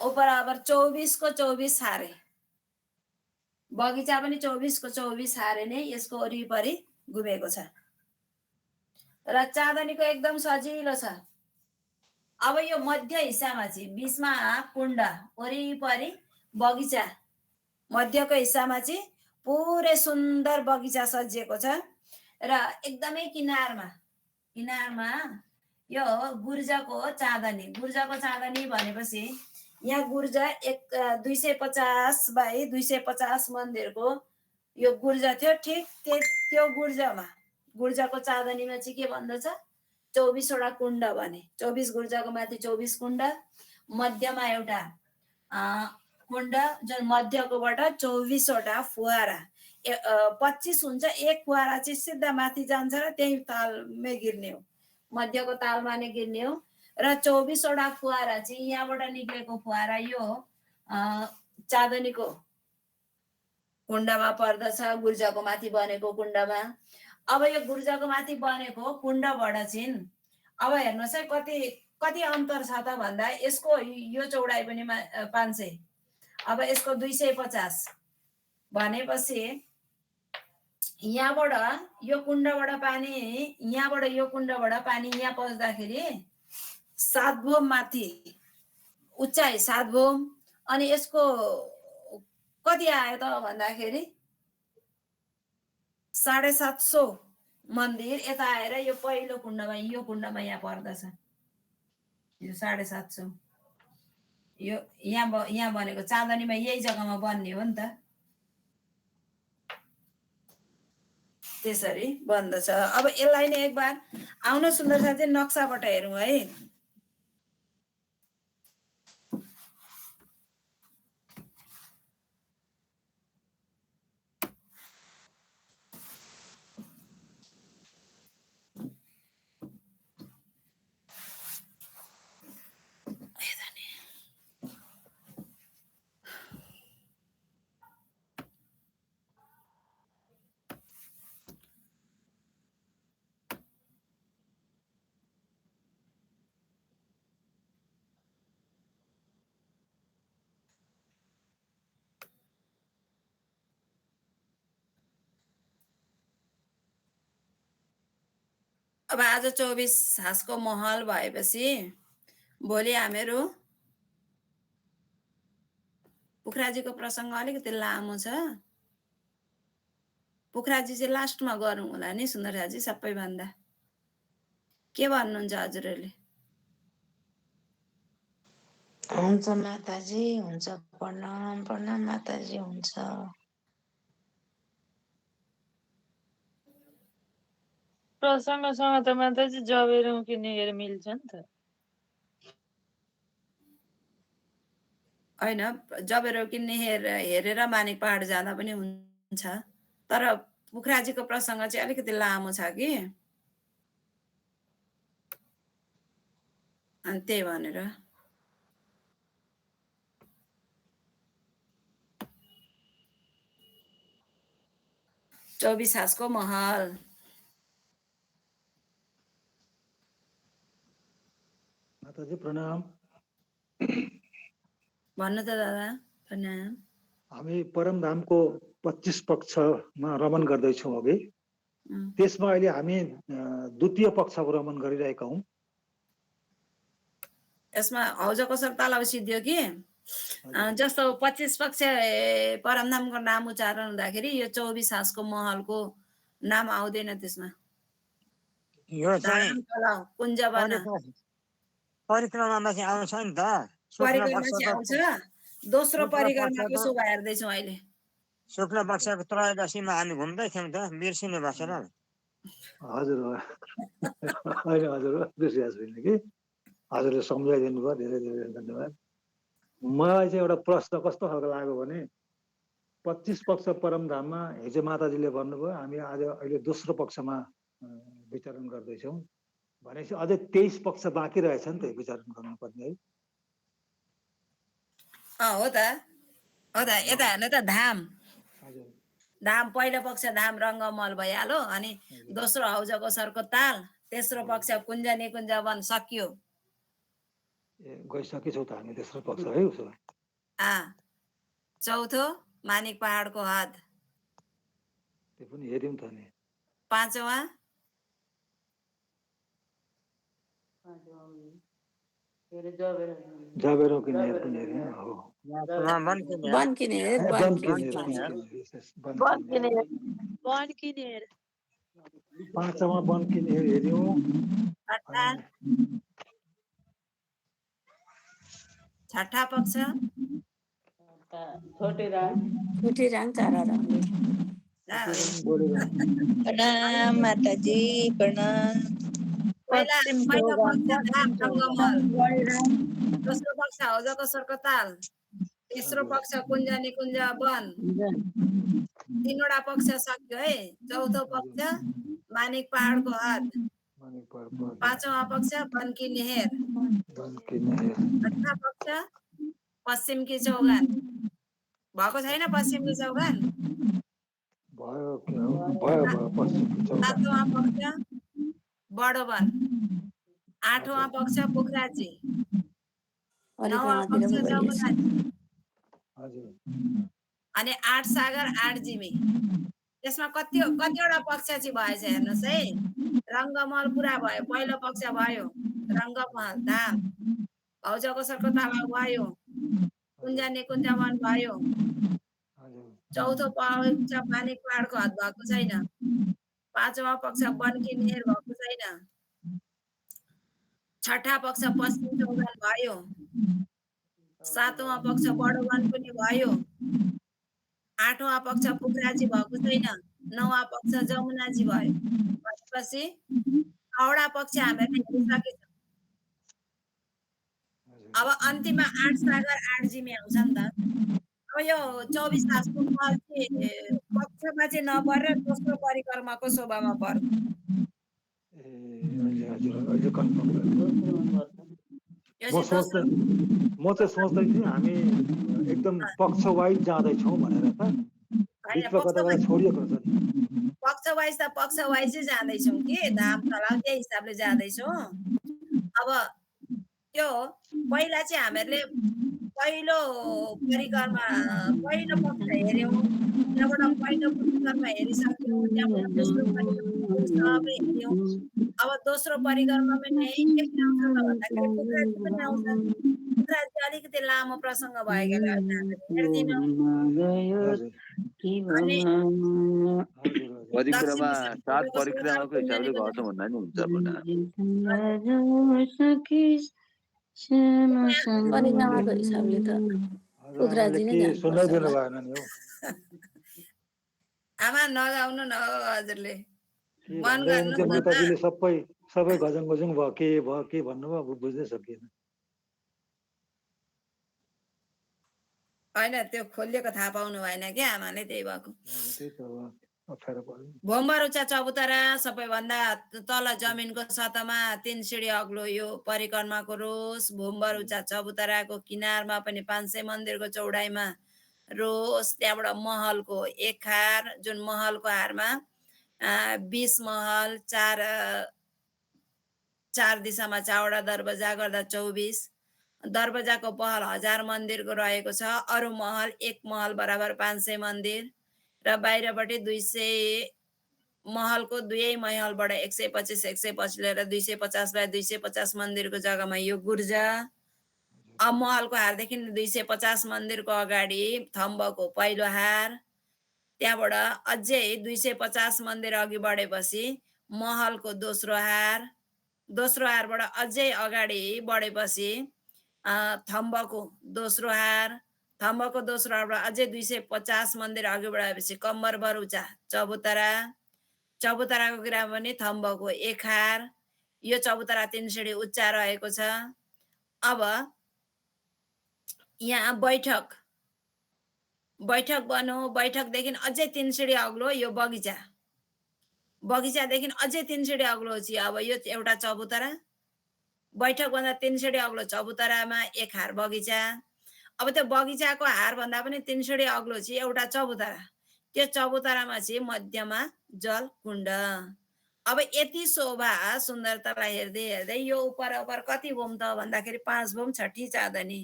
उपर अब 24 को 24 हारे। बगैँचा पनि 24 को 24 हारे नै यसको वरिपरि घुमेको छ र चाँदनीको एकदम सजिलो छ। अब यो मध्य हिस्सामा चाहिँ बीचमा कुण्ड, वरिपरि बगैँचा, मध्यको हिस्सामा चाहिँ पुरै सुन्दर बगैँचा सजिएको छ र एकदमै किनारमा यो गुर्जाको चाँदनी। गुर्जाको चाँदनी भनेपछि यहाँ गुर्जा 250 बाई 250 मन्दिरको यो गुर्जा थियो। ठिक त्यो गुर्जाको चाँदनीमा चाहिँ के भन्दछ? 24 वटा कुण्ड भने। 24 गुर्जाको माथि 24 कुण्ड, मध्यमा एउटा कुण्ड, जुन मध्यकोबाट 24 वटा फुवारा। 25 हुन्छ, एक फुवारा चाहिँ सिधा माथि जान्छ र त्यही तालमै गिर्ने हो, मध्यको तालमा नै गिर्ने हो। र 24 वटा फुवारा चाहिँ यहाँबाट निक्लेको फुवारा यो चाँदनीको कुण्डमा पर्दछ, गुर्जाको माथि बनेको कुण्डमा। अब यो गुर्जाको माथि बनेको कुण्डबाट चाहिँ अब हेर्नुहोस् है कति अन्तर छ त भन्दा यसको यो चौडाइ पनि 500, अब यसको 250 भनेपछि यहाँबाट यो कुण्डबाट पानी, यहाँबाट यो कुण्डबाट पानी यहाँ पस्दाखेरि 7 भोम माथि उचाइ 7 भोम। अनि यसको कति आयो त भन्दाखेरि 750 मन्दिर यता आएर यो पहिलो कुण्डमा, यो कुण्डमा यहाँ पर्दछ। यो 750 यो यहाँ बनेको चाँदनीमा यही जग्गामा बन्ने हो नि त, त्यसरी बन्दछ। अब यसलाई नै एक बार आउन सुन्दर साथी नक्साबाट हेरौँ है। अब आज 24 हाँसको महल भएपछि भोलि हामीहरू पुखराजीको प्रसङ्ग अलिकति लामो छ, पोखराजी चाहिँ लास्टमा गरौँ होला नि सुन्दरजी सबैभन्दा। के भन्नुहुन्छ हजुरहरूले? हुन्छ माताजी, हुन्छ। प्रणाम प्रणाम माताजी, हुन्छ। प्रसङ्गसँग त माताजी जबेरौँ किनेर मिल्छ नि त। होइन जबेरो किन्ने हेरेर मानिक पहाड जाँदा पनि हुन्छ, तर पोखराजीको प्रसङ्ग चाहिँ अलिकति लामो छ कि, अनि त्यही भनेर। चौबिस हासको महल। माताजी प्रणाम। भन्नु त दादा। प्रणाम। हामी परमधामको 25 पक्षमा रमन गर्दैछौँ अघि। त्यसमा अहिले हामी द्वितीय पक्षको रमन गरिरहेका हौँ। यसमा हौजको सरताल अब सिद्धियो कि जस्तो 25 पक्ष परमधामको नाम उच्चारण हुँदाखेरि यो 24 हासको महलको नाम आउँदैन त्यसमा। यो चाहिँ कुञ्ज बना परिक्रमामा चाहिँ आउँछ नि त। परिक्रमा चाहिँ आउँछ। दोस्रो परिक्रमाको शोभा हेर्दैछौँ अहिले। शुक्ल पक्षको त्रयोदशीमा हामी घुम्दै थियौँ त, बिर्सिनु भएको छ। हजुर होइन हजुर बिर्सिएको छैन कि, हजुरले सम्झाइदिनु भयो, धेरै धेरै धन्यवाद। मलाई चाहिँ एउटा प्रश्न कस्तो खालको लाग्यो भने 25 पक्ष परमधाममा हिजो माताजीले भन्नुभयो हामी आज अहिले दोस्रो पक्षमा विचरण गर्दैछौँ भनेपछि अझै 23 पक्ष बाँकी रहेछ नि त विचरण गर्नुपर्ने है। हो त यता हेर्नु त धाम धाम पहिलो पक्ष धाम रङ्गमहल भइहाल्यो, अनि दोस्रो हौजको सरको ताल, तेस्रो पक्ष कुञ्ज निकुञ्ज वन सकियो। गइसकेछौँ त हामी तेस्रो पक्ष है। उसो चौथो मानिक पहाडको हद, त्यो पनि हेर्यौँ त नि। पाँचौँ जबेरो किनेर पनि हेर्यौँ। हो पाँचौँमा वन किनेर हेर्यौँ। छठा पक्ष प्रणाम माताजी, प्रणाम। पहिलो पक्ष धाम रङ्गमहल, दोस्रो पक्ष हौजको सरको ताल, तेस्रो पक्ष कुञ्ज निकुञ्ज वन, तीनवटा पक्ष सक्यो है। चौथो पक्ष मानिक पहाडको हद, पाँचौँ पक्ष बनकी नेहेर, छठा पक्ष पश्चिमकी चौगान। भएको छैन पश्चिमकी चौगान? सातौँ पक्ष बडो वन, आठौँ पक्ष पोखराजी, नवौँ पक्ष जमुनाजी, अनि 8 सागर 8 जिमी। त्यसमा कतिवटा पक्ष चाहिँ भएछ हेर्नुहोस् है। रङ्गमहल पुरा भयो, पहिलो पक्ष भयो रङ्गमहल धाम, हौजको सरको ताल भयो, कुञ्ज निकुञ्ज वन भयो, चौथो पक्ष मानिक पहाडको हद भएको छैन, पाँचौँ पक्ष बनकी नेहेर भएको छैन, छठा पक्ष पश्चिम चौगान भयो, सातौँ पक्ष बडो वन पनि भयो, आठौँ पक्ष पोखराजी भएको छैन, नौँ पक्ष जमुनाजी भयो। भनेपछि 9वटा पक्ष हामीले हेरिसकेछौँ। अब अन्तिममा 8 सागर 8 जिमी आउँछ नि त। अब यो 24 हासको महल चाहिँ पक्षमा चाहिँ नपरेर दोस्रो परिक्रमाको शोभामा पर्छ। म चाहिँ सोच्दै थिएँ हामी एकदम पक्ष वाइज जाँदैछौँ भनेर त, छोडिएको छ। पक्ष वाइज त पक्ष वाइजै जाँदैछौँ कि धाम तलाउ त्यही हिसाबले जाँदैछौँ। अब त्यो पहिला चाहिँ हामीहरूले पहिलो परिकरमा पहिलो पक्ष हेऱ्यौँ, त्यहाँबाट पहिलो परिकरमा हेरिसक्यौँ, त्यहाँबाट दोस्रो परिकरमा सबै हेऱ्यौँ। अब दोस्रो परिकरमा पनि के के आउँछ त भन्दाखेरि पुच्छ्राजी पनि आउँछ। पुच्छ्राजी अलिकति लामो प्रसङ्ग भएकोले गर्दा हामी हेर्दैनौँ। हजुर अनि हजुर हजुर परिक्रमा दक्षिण दिशामा 7 डुबेको सोनार परिक्रमाको कुण्डली हिसाबले पनि गर्छौँ भन्दा नि हुन्छ भन्दा। परिक्रमाको हिसाबले त हजुर आमाले पुखराजी नै के जानुपर्छ सुनाइदिनु होला। भएन नि हौ आमा नगाउनु न हो हजुरले। के मन भन्दै हुनुहुन्थ्यो गर्नुहोस् न त। माताजीले सबै गजङ गजङ भयो के भन्नुभयो बुझ्नै सकिएन। होइन त्यो खोलिएको थाहा पाउनु भएन क्या आमाले, त्यही भएको। हजुर त्यही त अब अप्ठ्यारो पर्यो। भोमरुचा चबुतरा सबैभन्दा तल जमिनको सतहमा 3 सिडी अग्लो यो परिक्रमाको रोस। भोमरुचा चबुतराको किनारमा पनि 500 मन्दिरको चौडाइमा रोस। त्यहाँबाट महलको एक हार, जुन महलको हारमा 20 महल, 4 दिशामा 4वटा दरवाजा गर्दा 24। दरवाजाको पहल 1000 मन्दिरको रहेको छ। अरू महल एक महल बराबर 500 मन्दिर र बाहिरपट्टि 200 महलको दुवै महलबाट 125 125 लिएर 250 बाई 250 मन्दिरको जग्गामा यो गुर्जा। अब महलको हारदेखि 250 मन्दिरको अगाडि थम्बको पहिलो हार। त्यहाँबाट अझै 250 मन्दिर अघि बढेपछि महलको दोस्रो हार। दोस्रो हारबाट अझै अगाडि बढेपछि थम्बको दोस्रो हार। थम्बको दोस्रो हारबाट अझै 250 मन्दिर अघि बढाएपछि कम्बर बरुचा चबुतरा। चबुतराको किनारमा पनि थम्बको एक हार। यो चबुतरा 3 सिडी उच्चा रहेको छ। अब यहाँ बैठक बन्यो। बैठकदेखि अझै 3 सिडी अग्लो यो बगैँचा। बगैँचादेखि अझै 3 सिडी अग्लो चाहिँ अब यो एउटा चबुतरा। बैठकभन्दा 3 सिडी अग्लो चबुतरामा एक हार बगैँचा। अब त्यो बगैँचाको हार भन्दा पनि 3 सिडी अग्लो चाहिँ एउटा चबुतरा। त्यो चबुतरामा चाहिँ मध्यमा जल कुण्ड। अब यति शोभा सुन्दरतालाई हेर्दै हेर्दै यो उपर कति भौँ त भन्दाखेरि 5 भौँ 6 चाँदनी।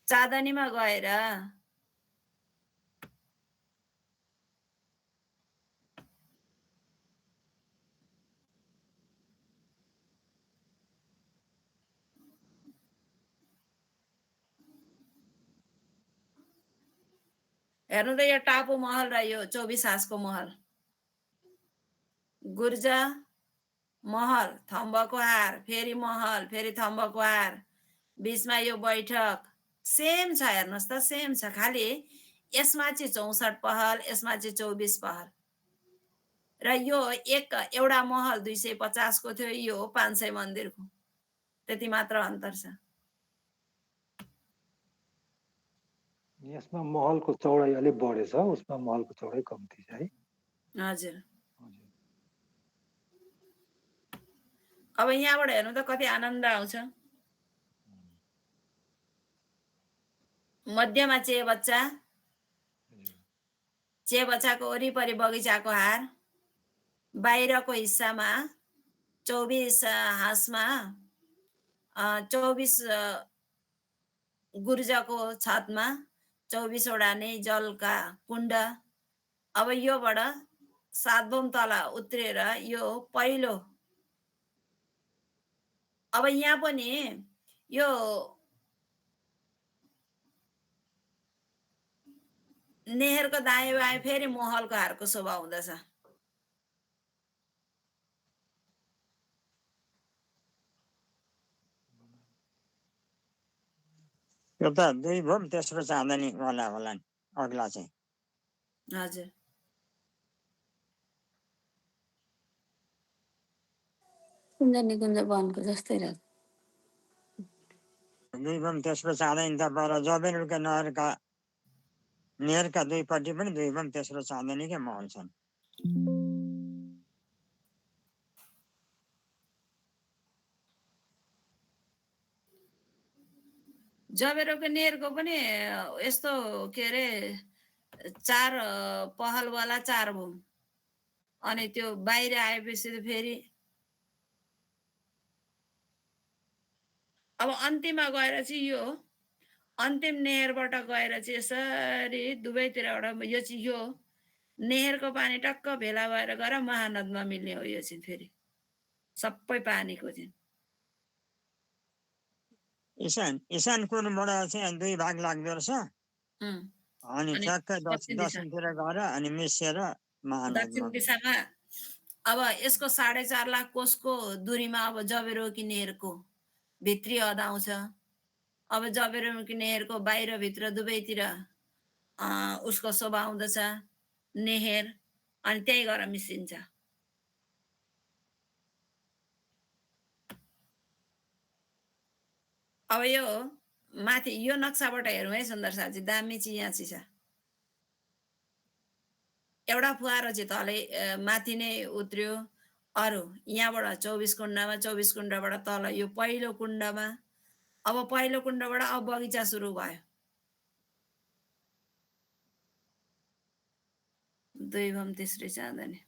चाँदनीमा गएर हेर्नु त यो टापु महल र यो 24 हासको महल। गुर्जा महल, थम्बको हार, फेरि महल, फेरि थम्बको हार, बीचमा यो बैठक। सेम छ हेर्नुहोस् त, सेम छ। खालि यसमा चाहिँ 64 पहल, यसमा चाहिँ 24 पहल। र यो एउटा महल 250 को थियो, यो 500 मन्दिरको। त्यति मात्र अन्तर छ। यसमा महलको चौडाइ अलिक बढेछ, उसमा महलको चौडाइ कम्ती छ है। हजुर। अब यहाँबाट हेर्नु त कति आनन्द आउँछ। मध्यमा चेबच्चा, चेबच्चाको वरिपरि बगैँचाको हार। बाहिरको हिस्सामा 24 हाँसमा 24 गुर्जाको छतमा 24 वटा नै जलका कुण्ड। अब योबाट 7 भौँ तल उत्रेर यो पहिलो। अब यहाँ पनि यो नेहरको दायाँ बायाँ फेरि महलको हारको शोभा हुँदछ। यो त 2 भौँ तेस्रो चाँदनी वाला होला नि अग्ला चाहिँ। हजुर। कुञ्ज वनको जस्तै रहेछ। 2 भौँ तेस्रो चाँदनी त पर जबेलका नेहरका दुईपट्टि पनि 2 भौँ तेस्रो चाँदनीकै महल छन्। जबेरोको नेहरको पनि यस्तो के अरे 4 पहलवाला 4 भौँ। अनि त्यो बाहिर आएपछि फेरि अब अन्तिममा गएर चाहिँ यो अन्तिम नेहरबाट गएर चाहिँ यसरी दुवैतिरबाट यो नेहरको पानी टक्क भेला भएर गएर महानदमा मिल्ने हो यो चाहिँ फेरि सबै पानीको चाहिँ इशान कोणबाट चाहिँ 2 भाग लाग्दो रहेछ उम्, अनि अनि ठ्याक्कै दक्षिण दिशा दक्षिणतिर गएर अनि मिसिएर महानदमा दक्षिण दिशामा अब यसको 4.5 लाख कोसको दूरीमा अब जबेरोकी नेहरको भित्री हद आउँछ। अब जबेरोकी नेहरको बाहिर भित्र दुवैतिर उसको शोभा आउँदछ नेहर अनि त्यही गएर मिसिन्छ। अब यो माथि यो नक्साबाट हेरौँ है सुन्दर साथी, दामी चाहिँ यहाँ चाहिँ छ। एउटा फुहारो चाहिँ तलै माथि नै उत्र्यो, अरू यहाँबाट 24 कुण्डमा, 24 कुण्डबाट तल यो पहिलो कुण्डमा। अब पहिलो कुण्डबाट अब बगैँचा सुरु भयो। 2 भम तेस्रै चाँदनी।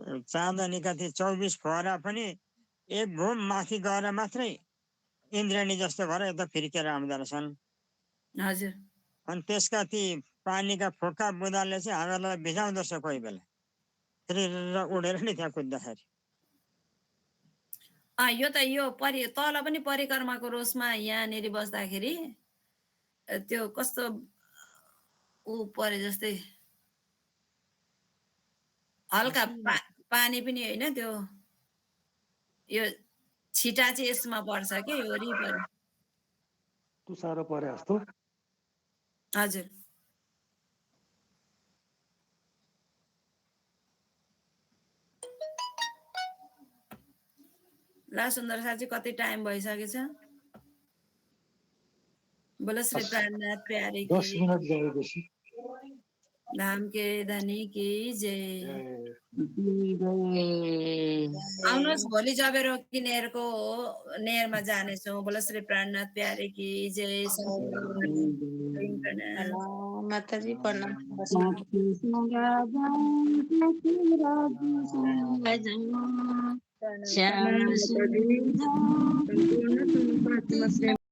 चाँदनीका ती 24 फुहारा पनि एक घुम माथि गएर मात्रै इन्द्रेणी जस्तो भएर यता फिर्केर आउँदो रहेछन्। हजुर अनि त्यसका ती पानीका फोका बुँदाले चाहिँ हामीहरूलाई भिजाउँदो रहेछ कोही बेला र उडेर नि त्यहाँ कुद्दाखेरि। यो त यो तल पनि परिक्रमाको रोषमा यहाँनिर बस्दाखेरि त्यो कस्तो ऊ परे जस्तै हल्का पानी पनि होइन त्यो यो छिटा चाहिँ यसमा पर्छ कि वरिपरि। तुसारो परे जस्तो। हजुर ल सुन्दर साथी कति टाइम भइसकेछ? बोलो श्री प्राणनाथ प्यारे 10 की मिनट गएपछि धाम के धनी की जय। आउनुहोस् भोलि जबेरोकी नेहरको नेहरमा जानेछौँ। बोलो श्री प्राणनाथ प्यारे की जय। माताजी प्रणाम। सम्पूर्ण प्रार्थना प्रेम